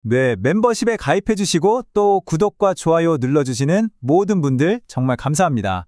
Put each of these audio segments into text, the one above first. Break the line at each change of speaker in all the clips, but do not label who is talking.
네, 멤버십에 가입해 주시고 또 구독과 좋아요 눌러주시는 모든 분들 정말 감사합니다.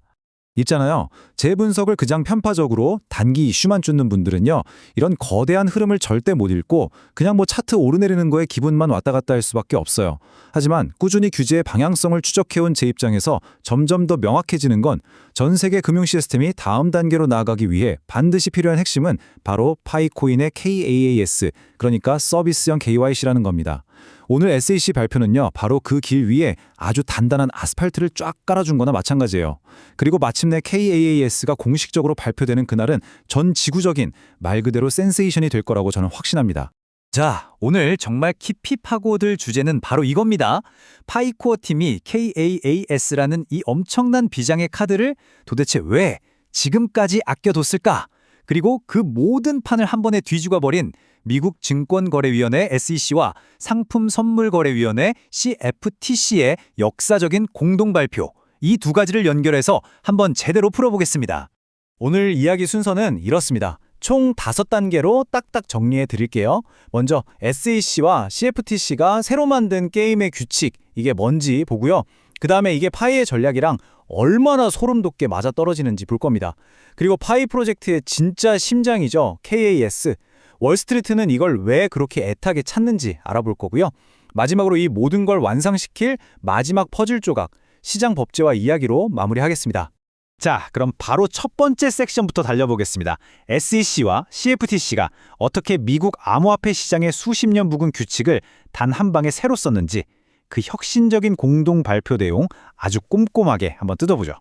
있잖아요. 재분석을 그냥 편파적으로 단기 이슈만 쫓는 분들은요. 이런 거대한 흐름을 절대 못 읽고 그냥 뭐 차트 오르내리는 거에 기분만 왔다 갔다 할 수밖에 없어요. 하지만 꾸준히 규제의 방향성을 추적해온 제 입장에서 점점 더 명확해지는 건 전 세계 금융 시스템이 다음 단계로 나아가기 위해 반드시 필요한 핵심은 바로 파이코인의 KAAS, 그러니까 서비스형 KYC라는 겁니다. 오늘 SEC 발표는요, 바로 그 길 위에 아주 단단한 아스팔트를 쫙 깔아준 거나 마찬가지예요. 그리고 마침내 KAAS가 공식적으로 발표되는 그날은 전 지구적인 말 그대로 센세이션이 될 거라고 저는 확신합니다.
자, 오늘 정말 깊이 파고들 주제는 바로 이겁니다. 파이코어 팀이 KAAS라는 이 엄청난 비장의 카드를 도대체 왜 지금까지 아껴뒀을까? 그리고 그 모든 판을 한 번에 뒤집어 버린 미국 증권거래위원회 SEC와 상품선물거래위원회 CFTC의 역사적인 공동 발표, 이 두 가지를 연결해서 한번 제대로 풀어보겠습니다. 오늘 이야기 순서는 이렇습니다. 총 5단계로 딱딱 정리해 드릴게요. 먼저 SEC와 CFTC가 새로 만든 게임의 규칙, 이게 뭔지 보고요. 그 다음에 이게 파이의 전략이랑 얼마나 소름 돋게 맞아떨어지는지 볼 겁니다. 그리고 파이 프로젝트의 진짜 심장이죠. KAS. 월스트리트는 이걸 왜 그렇게 애타게 찾는지 알아볼 거고요. 마지막으로 이 모든 걸 완성시킬 마지막 퍼즐 조각, 시장 법제화 이야기로 마무리하겠습니다. 자, 그럼 바로 첫 번째 섹션부터 달려보겠습니다. SEC와 CFTC가 어떻게 미국 암호화폐 시장의 수십 년 묵은 규칙을 단 한 방에 새로 썼는지 그 혁신적인 공동 발표 내용 아주 꼼꼼하게 한번 뜯어보죠.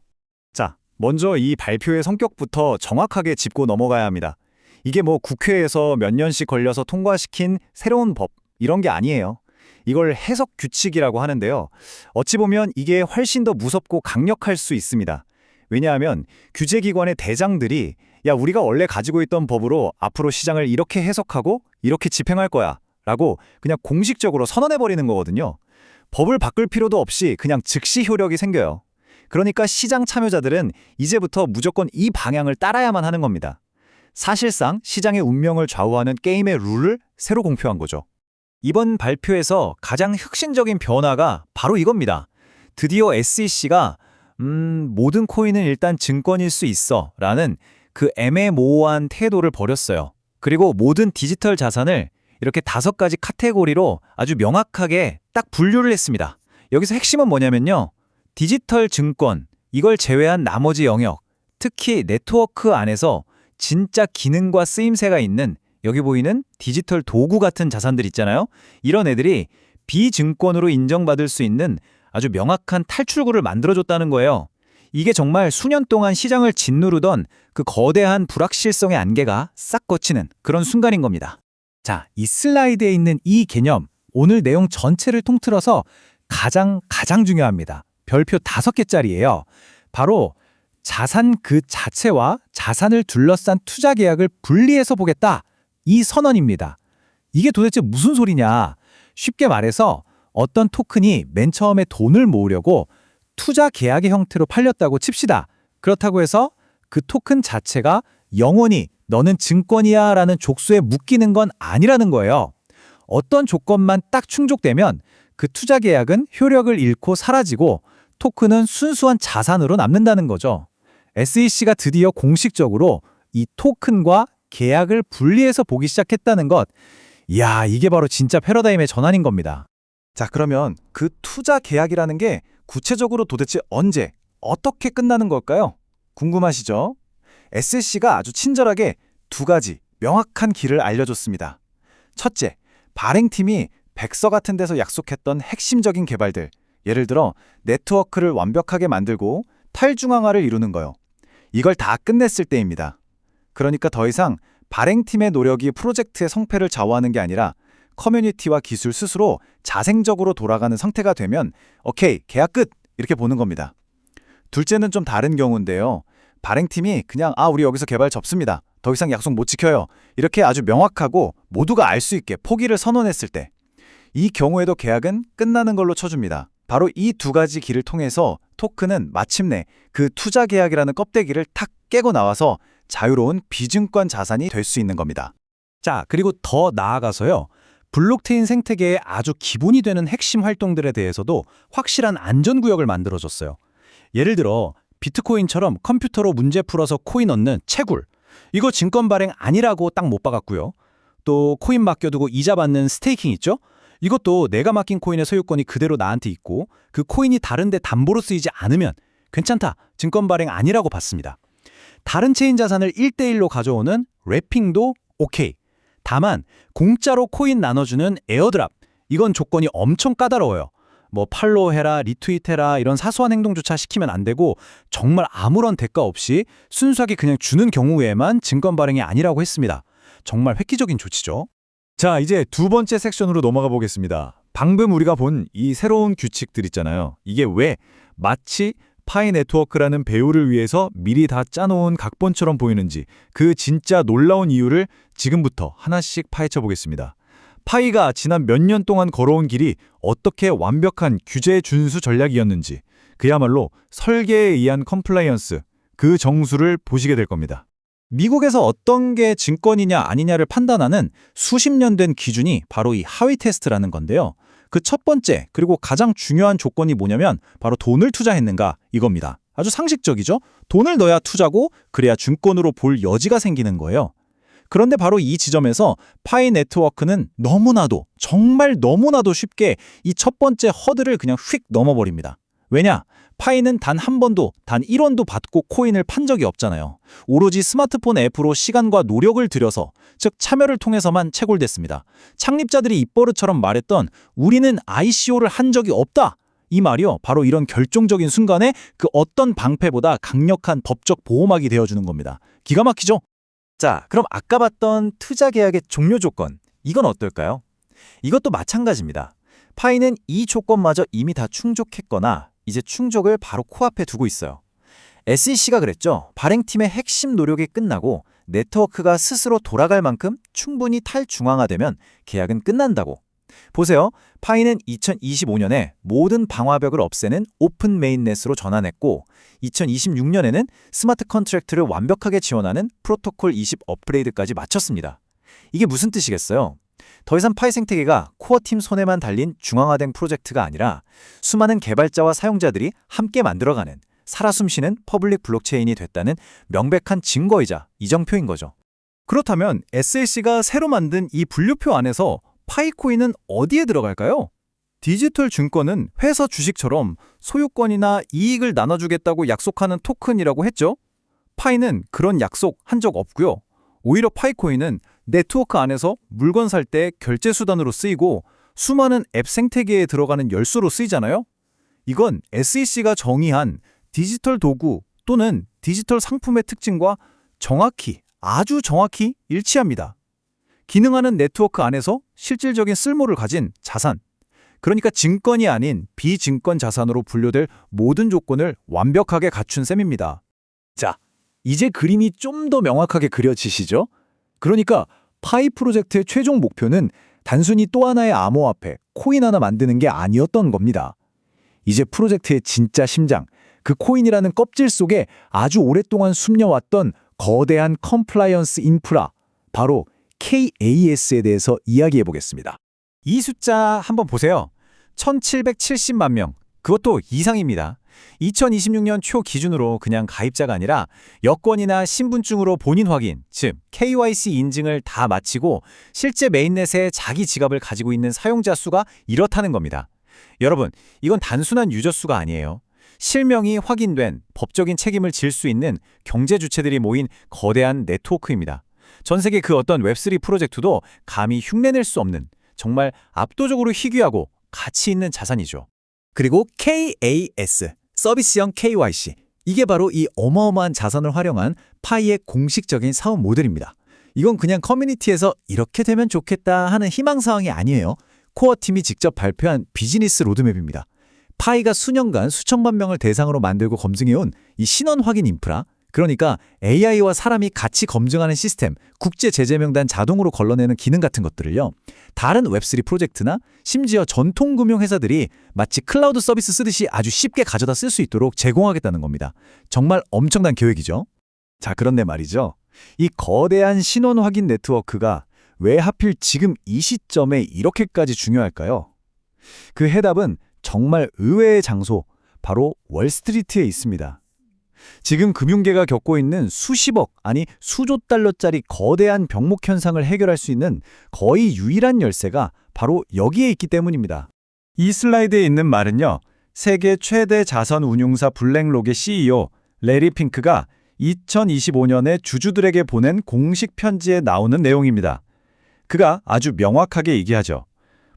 자, 먼저 이 발표의 성격부터 정확하게 짚고 넘어가야 합니다. 이게 뭐 국회에서 몇 년씩 걸려서 통과시킨 새로운 법, 이런 게 아니에요. 이걸 해석 규칙이라고 하는데요. 어찌 보면 이게 훨씬 더 무섭고 강력할 수 있습니다. 왜냐하면 규제기관의 대장들이 야, 우리가 원래 가지고 있던 법으로 앞으로 시장을 이렇게 해석하고 이렇게 집행할 거야 라고 그냥 공식적으로 선언해버리는 거거든요. 법을 바꿀 필요도 없이 그냥 즉시 효력이 생겨요. 그러니까 시장 참여자들은 이제부터 무조건 이 방향을 따라야만 하는 겁니다. 사실상 시장의 운명을 좌우하는 게임의 룰을 새로 공표한 거죠. 이번 발표에서 가장 혁신적인 변화가 바로 이겁니다. 드디어 SEC가 모든 코인은 일단 증권일 수 있어 라는 그 애매모호한 태도를 버렸어요. 그리고 모든 디지털 자산을 이렇게 5가지 카테고리로 아주 명확하게 딱 분류를 했습니다. 여기서 핵심은 뭐냐면요. 디지털 증권, 이걸 제외한 나머지 영역, 특히 네트워크 안에서 진짜 기능과 쓰임새가 있는 여기 보이는 디지털 도구 같은 자산들 있잖아요. 이런 애들이 비증권으로 인정받을 수 있는 아주 명확한 탈출구를 만들어줬다는 거예요. 이게 정말 수년 동안 시장을 짓누르던 그 거대한 불확실성의 안개가 싹 걷히는 그런 순간인 겁니다. 자, 이 슬라이드에 있는 이 개념, 오늘 내용 전체를 통틀어서 가장 중요합니다. 별표 5개짜리예요. 바로 자산 그 자체와 자산을 둘러싼 투자 계약을 분리해서 보겠다. 이 선언입니다. 이게 도대체 무슨 소리냐? 쉽게 말해서 어떤 토큰이 맨 처음에 돈을 모으려고 투자 계약의 형태로 팔렸다고 칩시다. 그렇다고 해서 그 토큰 자체가 영원히 너는 증권이야 라는 족수에 묶이는 건 아니라는 거예요. 어떤 조건만 딱 충족되면 그 투자 계약은 효력을 잃고 사라지고 토큰은 순수한 자산으로 남는다는 거죠. SEC가 드디어 공식적으로 이 토큰과 계약을 분리해서 보기 시작했다는 것. 이야, 이게 바로 진짜 패러다임의 전환인 겁니다. 자, 그러면 그 투자 계약이라는 게 구체적으로 도대체 언제, 어떻게 끝나는 걸까요? 궁금하시죠? SEC가 아주 친절하게 2가지 명확한 길을 알려줬습니다. 첫째, 발행팀이 백서 같은 데서 약속했던 핵심적인 개발들, 예를 들어 네트워크를 완벽하게 만들고 탈중앙화를 이루는 거요. 이걸 다 끝냈을 때입니다. 그러니까 더 이상 발행팀의 노력이 프로젝트의 성패를 좌우하는 게 아니라 커뮤니티와 기술 스스로 자생적으로 돌아가는 상태가 되면 오케이, 계약 끝! 이렇게 보는 겁니다. 둘째는 좀 다른 경우인데요. 발행팀이 그냥 우리 여기서 개발 접습니다. 더 이상 약속 못 지켜요. 이렇게 아주 명확하고 모두가 알 수 있게 포기를 선언했을 때 이 경우에도 계약은 끝나는 걸로 쳐줍니다. 바로 이 2가지 길을 통해서 토큰은 마침내 그 투자 계약이라는 껍데기를 탁 깨고 나와서 자유로운 비증권 자산이 될 수 있는 겁니다. 자, 그리고 더 나아가서요. 블록체인 생태계의 아주 기본이 되는 핵심 활동들에 대해서도 확실한 안전구역을 만들어줬어요. 예를 들어 비트코인처럼 컴퓨터로 문제 풀어서 코인 얻는 채굴, 이거 증권 발행 아니라고 딱 못 박았고요. 또 코인 맡겨두고 이자 받는 스테이킹 있죠? 이것도 내가 맡긴 코인의 소유권이 그대로 나한테 있고 그 코인이 다른 데 담보로 쓰이지 않으면 괜찮다, 증권 발행 아니라고 봤습니다. 다른 체인 자산을 1대1로 가져오는 랩핑도 오케이. 다만 공짜로 코인 나눠주는 에어드랍, 이건 조건이 엄청 까다로워요. 뭐 팔로우해라, 리트윗해라 이런 사소한 행동조차 시키면 안 되고 정말 아무런 대가 없이 순수하게 그냥 주는 경우에만 증권 발행이 아니라고 했습니다. 정말 획기적인 조치죠.
자, 이제 두 번째 섹션으로 넘어가 보겠습니다. 방금 우리가 본 이 새로운 규칙들 있잖아요. 이게 왜 마치 파이 네트워크라는 배우를 위해서 미리 다 짜놓은 각본처럼 보이는지 그 진짜 놀라운 이유를 지금부터 하나씩 파헤쳐 보겠습니다. 파이가 지난 몇 년 동안 걸어온 길이 어떻게 완벽한 규제 준수 전략이었는지, 그야말로 설계에 의한 컴플라이언스, 그 정수를 보시게 될 겁니다. 미국에서 어떤 게 증권이냐 아니냐를 판단하는 수십 년 된 기준이 바로 이 하위 테스트라는 건데요. 그 첫 번째 그리고 가장 중요한 조건이 뭐냐면 바로 돈을 투자했는가 이겁니다. 아주 상식적이죠? 돈을 넣어야 투자고 그래야 증권으로 볼 여지가 생기는 거예요. 그런데 바로 이 지점에서 파이 네트워크는 너무나도 정말 너무나도 쉽게 이 첫 번째 허들을 그냥 휙 넘어버립니다. 왜냐? 파이는 단 한 번도, 단 1원도 받고 코인을 판 적이 없잖아요. 오로지 스마트폰 앱으로 시간과 노력을 들여서, 즉 참여를 통해서만 채굴됐습니다. 창립자들이 입버릇처럼 말했던 우리는 ICO를 한 적이 없다. 이 말이요, 바로 이런 결정적인 순간에 그 어떤 방패보다 강력한 법적 보호막이 되어주는 겁니다. 기가 막히죠? 자, 그럼 아까 봤던 투자 계약의 종료 조건, 이건 어떨까요? 이것도 마찬가지입니다. 파이는 이 조건마저 이미 다 충족했거나 이제 충족을 바로 코앞에 두고 있어요. SEC가 그랬죠. 발행팀의 핵심 노력이 끝나고 네트워크가 스스로 돌아갈 만큼 충분히 탈중앙화되면 계약은 끝난다고. 보세요. 파이는 2025년에 모든 방화벽을 없애는 오픈 메인넷으로 전환했고 2026년에는 스마트 컨트랙트를 완벽하게 지원하는 프로토콜 20 업그레이드까지 마쳤습니다. 이게 무슨 뜻이겠어요? 더 이상 파이 생태계가 코어팀 손에만 달린 중앙화된 프로젝트가 아니라 수많은 개발자와 사용자들이 함께 만들어가는 살아 숨쉬는 퍼블릭 블록체인이 됐다는 명백한 증거이자 이정표인 거죠. 그렇다면 SEC가 새로 만든 이 분류표 안에서 파이코인은 어디에 들어갈까요? 디지털 증권은 회사 주식처럼 소유권이나 이익을 나눠주겠다고 약속하는 토큰이라고 했죠. 파이는 그런 약속 한 적 없고요. 오히려 파이코인은 네트워크 안에서 물건 살 때 결제 수단으로 쓰이고 수많은 앱 생태계에 들어가는 열쇠로 쓰이잖아요. 이건 SEC가 정의한 디지털 도구 또는 디지털 상품의 특징과 정확히, 아주 정확히 일치합니다. 기능하는 네트워크 안에서 실질적인 쓸모를 가진 자산, 그러니까 증권이 아닌 비증권 자산으로 분류될 모든 조건을 완벽하게 갖춘 셈입니다. 자, 이제 그림이 좀 더 명확하게 그려지시죠? 그러니까 파이 프로젝트의 최종 목표는 단순히 또 하나의 암호화폐, 코인 하나 만드는 게 아니었던 겁니다. 이제 프로젝트의 진짜 심장, 그 코인이라는 껍질 속에 아주 오랫동안 숨겨왔던 거대한 컴플라이언스 인프라, 바로 KAS에 대해서 이야기해 보겠습니다. 이 숫자 한번 보세요. 1770만 명, 그것도 이상입니다. 2026년 초 기준으로 그냥 가입자가 아니라 여권이나 신분증으로 본인 확인, 즉 KYC 인증을 다 마치고 실제 메인넷에 자기 지갑을 가지고 있는 사용자 수가 이렇다는 겁니다. 여러분, 이건 단순한 유저 수가 아니에요. 실명이 확인된 법적인 책임을 질 수 있는 경제 주체들이 모인 거대한 네트워크입니다. 전 세계 그 어떤 웹3 프로젝트도 감히 흉내낼 수 없는 정말 압도적으로 희귀하고 가치 있는 자산이죠. 그리고 KAS, 서비스형 KYC, 이게 바로 이 어마어마한 자산을 활용한 파이의 공식적인 사업 모델입니다. 이건 그냥 커뮤니티에서 이렇게 되면 좋겠다 하는 희망사항이 아니에요. 코어팀이 직접 발표한 비즈니스 로드맵입니다. 파이가 수년간 수천만 명을 대상으로 만들고 검증해온 이 신원 확인 인프라, 그러니까 AI와 사람이 같이 검증하는 시스템, 국제 제재 명단 자동으로 걸러내는 기능 같은 것들을요. 다른 웹3 프로젝트나 심지어 전통 금융 회사들이 마치 클라우드 서비스 쓰듯이 아주 쉽게 가져다 쓸 수 있도록 제공하겠다는 겁니다. 정말 엄청난 계획이죠. 자, 그런데 말이죠. 이 거대한 신원 확인 네트워크가
왜 하필 지금 이 시점에 이렇게까지 중요할까요? 그 해답은 정말 의외의 장소, 바로 월스트리트에 있습니다. 지금 금융계가 겪고 있는 수십억, 아니 수조 달러짜리 거대한 병목 현상을 해결할 수 있는 거의 유일한 열쇠가 바로 여기에 있기 때문입니다. 이 슬라이드에 있는 말은요, 세계 최대 자선 운용사 블랙록의 CEO 레리 핑크가 2025년에 주주들에게 보낸 공식 편지에 나오는 내용입니다. 그가 아주 명확하게 얘기하죠.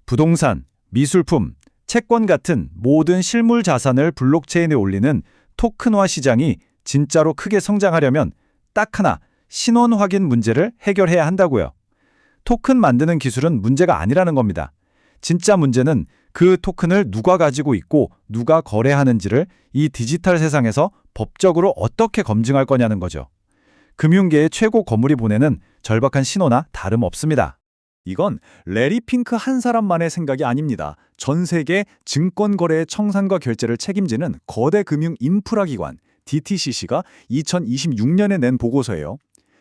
부동산, 미술품, 채권 같은 모든 실물 자산을 블록체인에 올리는 토큰화 시장이 진짜로 크게 성장하려면 딱 하나, 신원 확인 문제를 해결해야 한다고요. 토큰 만드는 기술은 문제가 아니라는 겁니다. 진짜 문제는 그 토큰을 누가 가지고 있고 누가 거래하는지를 이 디지털 세상에서 법적으로 어떻게 검증할 거냐는 거죠. 금융계의 최고 거물이 보내는 절박한 신호나 다름없습니다. 이건 레리 핑크 한 사람만의 생각이 아닙니다. 전 세계 증권거래의 청산과 결제를 책임지는 거대 금융 인프라 기관 DTCC가 2026년에 낸 보고서예요.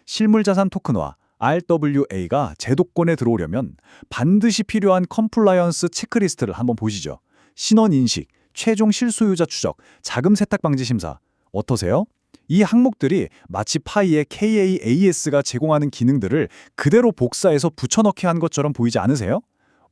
실물자산 토큰화 RWA가 제도권에 들어오려면 반드시 필요한 컴플라이언스 체크리스트를 한번 보시죠. 신원인식, 최종 실소유자 추적, 자금 세탁 방지 심사. 어떠세요? 이 항목들이 마치 파이의 KAAS가 제공하는 기능들을 그대로 복사해서 붙여넣기 한 것처럼 보이지 않으세요?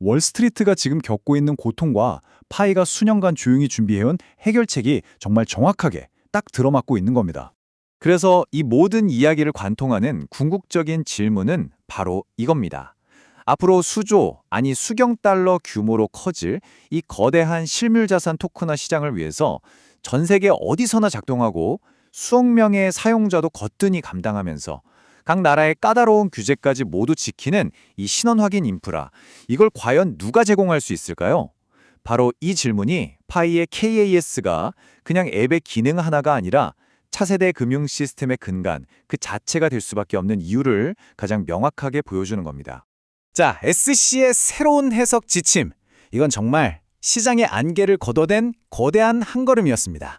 월스트리트가 지금 겪고 있는 고통과 파이가 수년간 조용히 준비해온 해결책이 정말 정확하게 딱 들어맞고 있는 겁니다. 그래서 이 모든 이야기를 관통하는 궁극적인 질문은 바로 이겁니다. 앞으로 수조, 아니 수경 달러 규모로 커질 이 거대한 실물자산 토큰화 시장을 위해서 전 세계 어디서나 작동하고 수억 명의 사용자도 거뜬히 감당하면서 각 나라의 까다로운 규제까지 모두 지키는 이 신원 확인 인프라, 이걸 과연 누가 제공할 수 있을까요? 바로 이 질문이 파이의 KAS가 그냥 앱의 기능 하나가 아니라 차세대 금융 시스템의 근간, 그 자체가 될 수밖에 없는 이유를 가장 명확하게 보여주는 겁니다. 자, SC의 새로운 해석 지침. 이건 정말 시장의 안개를 걷어댄 거대한 한 걸음이었습니다.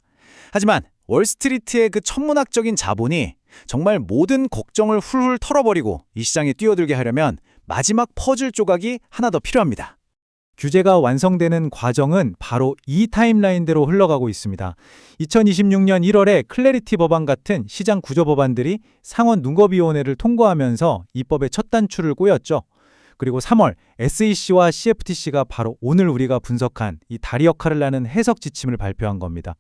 하지만 월스트리트의 그 천문학적인 자본이 정말 모든 걱정을 훌훌 털어버리고 이 시장에 뛰어들게 하려면 마지막 퍼즐 조각이 하나 더 필요합니다. 규제가 완성되는 과정은 바로 이 타임라인대로 흘러가고 있습니다. 2026년 1월에 클래리티 법안 같은 시장 구조 법안들이 상원 눈거비원회를 통과하면서 입법의 첫 단추를 꼬였죠. 그리고 3월 SEC와 CFTC가 바로 오늘 우리가 분석한 이 다리 역할을 하는 해석 지침을 발표한 겁니다.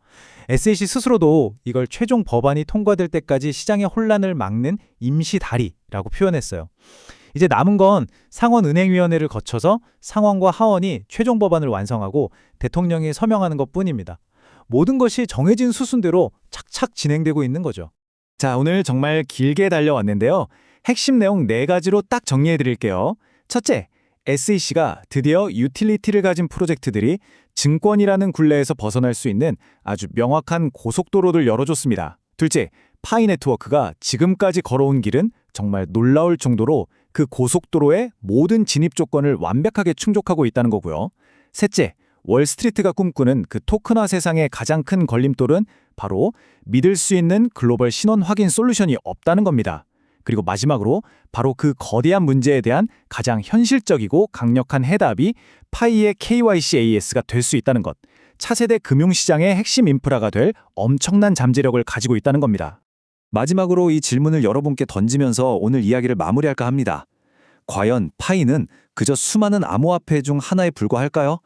SEC 스스로도 이걸 최종 법안이 통과될 때까지 시장의 혼란을 막는 임시 다리라고 표현했어요. 이제 남은 건 상원은행위원회를 거쳐서 상원과 하원이 최종 법안을 완성하고 대통령이 서명하는 것뿐입니다. 모든 것이 정해진 수순대로 착착 진행되고 있는 거죠. 자, 오늘 정말 길게 달려왔는데요. 핵심 내용 4가지로 딱 정리해드릴게요. 첫째, SEC가 드디어 유틸리티를 가진 프로젝트들이 증권이라는 굴레에서 벗어날 수 있는 아주 명확한 고속도로를 열어줬습니다. 둘째, 파이 네트워크가 지금까지 걸어온 길은 정말 놀라울 정도로 그 고속도로의 모든 진입 조건을 완벽하게 충족하고 있다는 거고요. 셋째, 월스트리트가 꿈꾸는 그 토큰화 세상의 가장 큰 걸림돌은 바로 믿을 수 있는 글로벌 신원 확인 솔루션이 없다는 겁니다. 그리고 마지막으로 바로 그 거대한 문제에 대한 가장 현실적이고 강력한 해답이 파이의 KYCAS가 될 수 있다는 것. 차세대 금융시장의 핵심 인프라가 될 엄청난 잠재력을 가지고 있다는 겁니다. 마지막으로 이 질문을 여러분께 던지면서 오늘 이야기를 마무리할까 합니다. 과연 파이는 그저 수많은 암호화폐 중 하나에 불과할까요?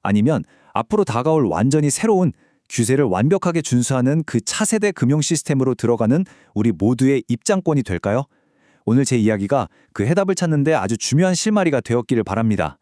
아니면 앞으로 다가올 완전히 새로운 규제를 완벽하게 준수하는 그 차세대 금융 시스템으로 들어가는 우리 모두의 입장권이 될까요? 오늘 제 이야기가 그 해답을 찾는 데 아주 중요한 실마리가 되었기를 바랍니다.